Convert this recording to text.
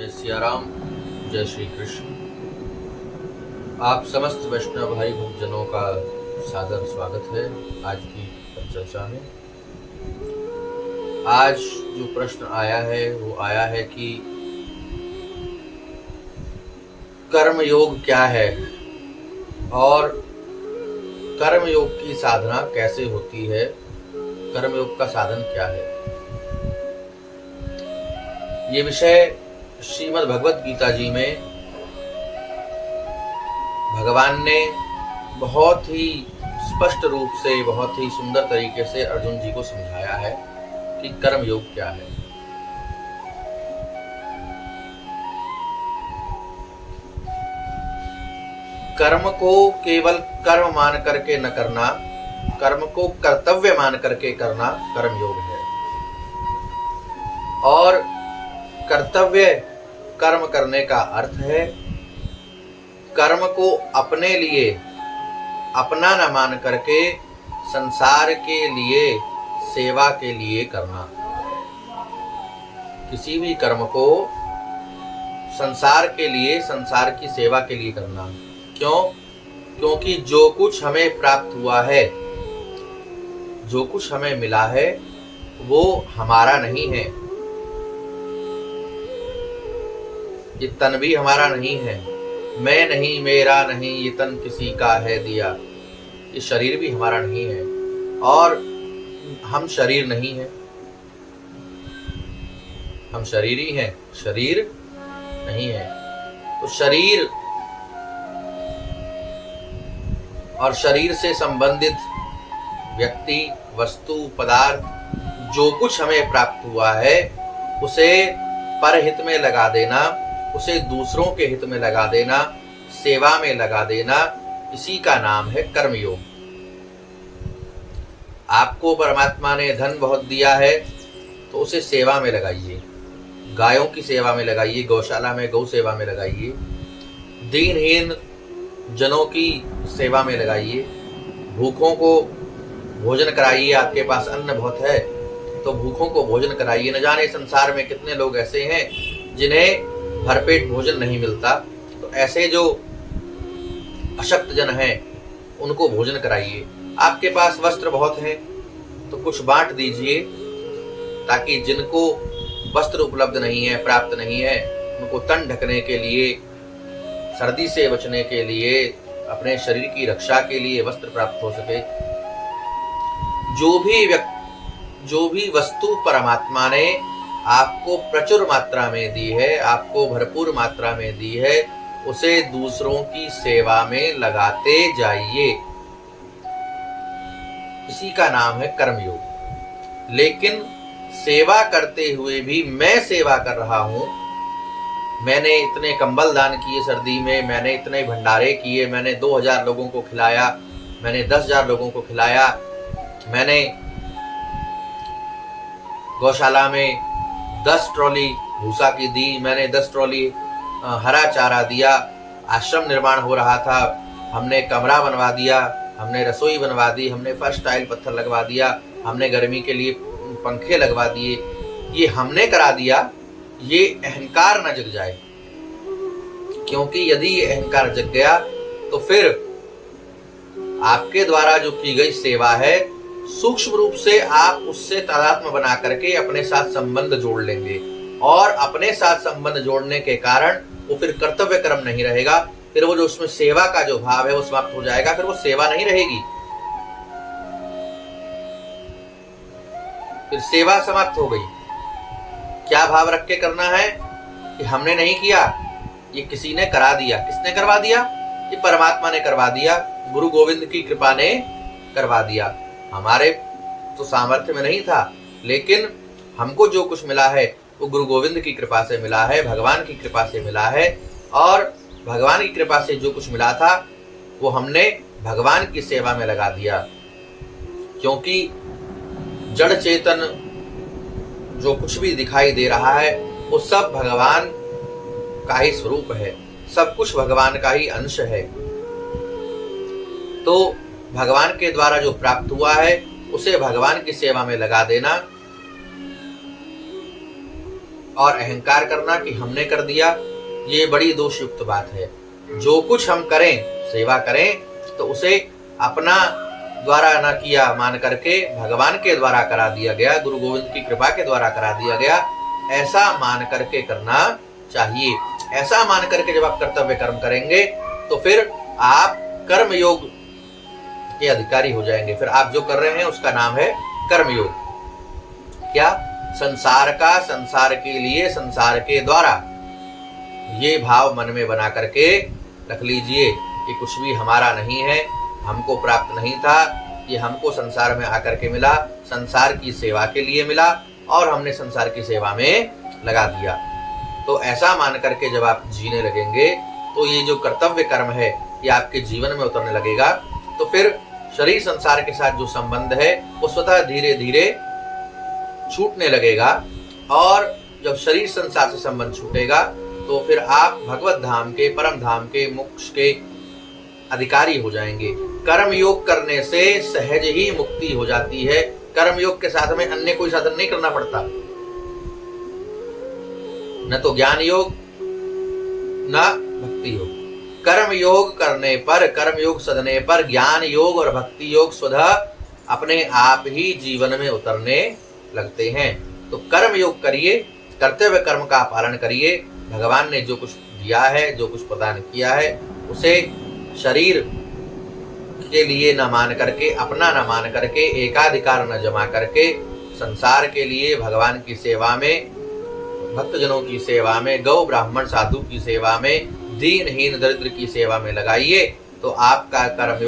जय सिया राम, जय श्री कृष्ण। आप समस्त वैष्णव भाई भक्तजनों का सादर स्वागत है आज की चर्चा में। आज जो प्रश्न आया है वो आया है कि कर्म योग क्या है और कर्म योग की साधना कैसे होती है, कर्म योग का साधन क्या है। ये विषय श्रीमद् भगवत गीता जी में भगवान ने बहुत ही स्पष्ट रूप से, बहुत ही सुंदर तरीके से अर्जुन जी को समझाया है कि कर्म योग क्या है। कर्म को केवल कर्म मान करके न करना, कर्म को कर्तव्य मान करके करना कर्म योग है। और कर्तव्य कर्म करने का अर्थ है कर्म को अपने लिए अपना न मान करके संसार के लिए, सेवा के लिए करना। किसी भी कर्म को संसार के लिए, संसार की सेवा के लिए करना। क्यों? क्योंकि जो कुछ हमें प्राप्त हुआ है, जो कुछ हमें मिला है, वो हमारा नहीं है। ये तन भी हमारा नहीं है। मैं नहीं, मेरा नहीं, ये तन किसी का है दिया। ये शरीर भी हमारा नहीं है और हम शरीर नहीं है। हम शरीर ही हैं, शरीर नहीं है। तो शरीर और शरीर से संबंधित व्यक्ति, वस्तु, पदार्थ जो कुछ हमें प्राप्त हुआ है, उसे परहित में लगा देना, उसे दूसरों के हित में लगा देना, सेवा में लगा देना, इसी का नाम है कर्मयोग। आपको परमात्मा ने धन बहुत दिया है तो उसे सेवा में लगाइए, गायों की सेवा में लगाइए, गौशाला में गौ सेवा में लगाइए, दीनहीन जनों की सेवा में लगाइए, भूखों को भोजन कराइए। आपके पास अन्न बहुत है तो भूखों को भोजन कराइए। न जाने संसार में कितने लोग ऐसे हैं जिन्हें भरपेट भोजन नहीं मिलता, तो ऐसे जो अशक्त जन हैं उनको भोजन कराइए। आपके पास वस्त्र बहुत हैं तो कुछ बांट दीजिए, ताकि जिनको वस्त्र उपलब्ध नहीं है, प्राप्त नहीं है, उनको तन ढकने के लिए, सर्दी से बचने के लिए, अपने शरीर की रक्षा के लिए वस्त्र प्राप्त हो सके। जो भी वस्तु परमात्मा ने आपको प्रचुर मात्रा में दी है, आपको भरपूर मात्रा में दी है, उसे दूसरों की सेवा में लगाते जाइए। इसी का नाम है कर्मयोग। लेकिन सेवा करते हुए भी मैं सेवा कर रहा हूं, मैंने इतने कंबल दान किए सर्दी में, मैंने इतने भंडारे किए, मैंने 2000 लोगों को खिलाया, मैंने 10,000 लोगों को खिलाया, मैंने गौशाला में 10 ट्रॉली भूसा की दी, मैंने 10 ट्रॉली हरा चारा दिया, आश्रम निर्माण हो रहा था, हमने कमरा बनवा दिया, हमने रसोई बनवा दी, हमने फर्श टाइल पत्थर लगवा दिया, हमने गर्मी के लिए पंखे लगवा दिए। ये हमने करा दिया, ये अहंकार न जग जाए। क्योंकि यदि ये अहंकार जग गया तो फिर आपके द्वारा जो की गई सेवा है, सूक्ष्म रूप से आप उससे तादात्म्य बना करके अपने साथ संबंध जोड़ लेंगे, और अपने साथ संबंध जोड़ने के कारण वो फिर कर्तव्य कर्म नहीं रहेगा, फिर वो जो उसमें सेवा का जो भाव है वो समाप्त हो जाएगा, फिर वो सेवा नहीं रहेगी, फिर सेवा समाप्त हो गई। क्या भाव रख के करना है कि हमने नहीं किया, ये किसी ने करा दिया। किसने करवा दिया? ये परमात्मा ने करवा दिया, गुरु गोविंद की कृपा ने करवा दिया। हमारे तो सामर्थ्य में नहीं था, लेकिन हमको जो कुछ मिला है वो गुरु गोविंद की कृपा से मिला है, भगवान की कृपा से मिला है। और भगवान की कृपा से जो कुछ मिला था वो हमने भगवान की सेवा में लगा दिया। क्योंकि जड़ चेतन जो कुछ भी दिखाई दे रहा है वो सब भगवान का ही स्वरूप है, सब कुछ भगवान का ही अंश है। तो भगवान के द्वारा जो प्राप्त हुआ है उसे भगवान की सेवा में लगा देना, और अहंकार करना कि हमने कर दिया, ये बड़ी दोषयुक्त बात है। जो कुछ हम करें, सेवा करें, तो उसे अपना द्वारा न किया मान करके भगवान के द्वारा करा दिया गया, गुरु गोविंद की कृपा के द्वारा करा दिया गया, ऐसा मान करके करना चाहिए। ऐसा मान करके जब आप कर्तव्य कर्म करेंगे तो फिर आप कर्म योग के अधिकारी हो जाएंगे। फिर आप जो कर रहे हैं उसका नाम है कर्मयोग। क्या? संसार का संसार के लिए, संसार के द्वारा, ये भाव मन में बना करके रख लीजिए कि कुछ भी हमारा नहीं है, हमको प्राप्त नहीं था, ये हमको संसार में आकर के मिला, संसार की सेवा के लिए मिला और हमने संसार की सेवा में लगा दिया। तो ऐसा मान करके जब आप जीने लगेंगे तो ये जो कर्तव्य कर्म है ये आपके जीवन में उतरने लगेगा। तो फिर शरीर संसार के साथ जो संबंध है वो स्वतः धीरे धीरे छूटने लगेगा, और जब शरीर संसार से संबंध छूटेगा तो फिर आप भगवत धाम के, परम धाम के, मोक्ष के अधिकारी हो जाएंगे। कर्म योग करने से सहज ही मुक्ति हो जाती है। कर्म योग के साथ में अन्य कोई साधन नहीं करना पड़ता, न तो ज्ञान योग न भक्ति योग। कर्म योग करने पर, कर्म योग सधने पर ज्ञान योग और भक्ति योग स्वतः अपने आप ही जीवन में उतरने लगते हैं। तो कर्म योग करिए, कर्तव्य कर्म का पालन करिए। भगवान ने जो कुछ दिया है, जो कुछ प्रदान किया है, उसे शरीर के लिए न मान करके, अपना न मान करके, एकाधिकार न जमा करके, संसार के लिए, भगवान की सेवा में, भक्तजनों की सेवा में, गौ ब्राह्मण साधु की सेवा में, दीनहीन दरिद्र की सेवा में लगाइए। तो आपका कर्म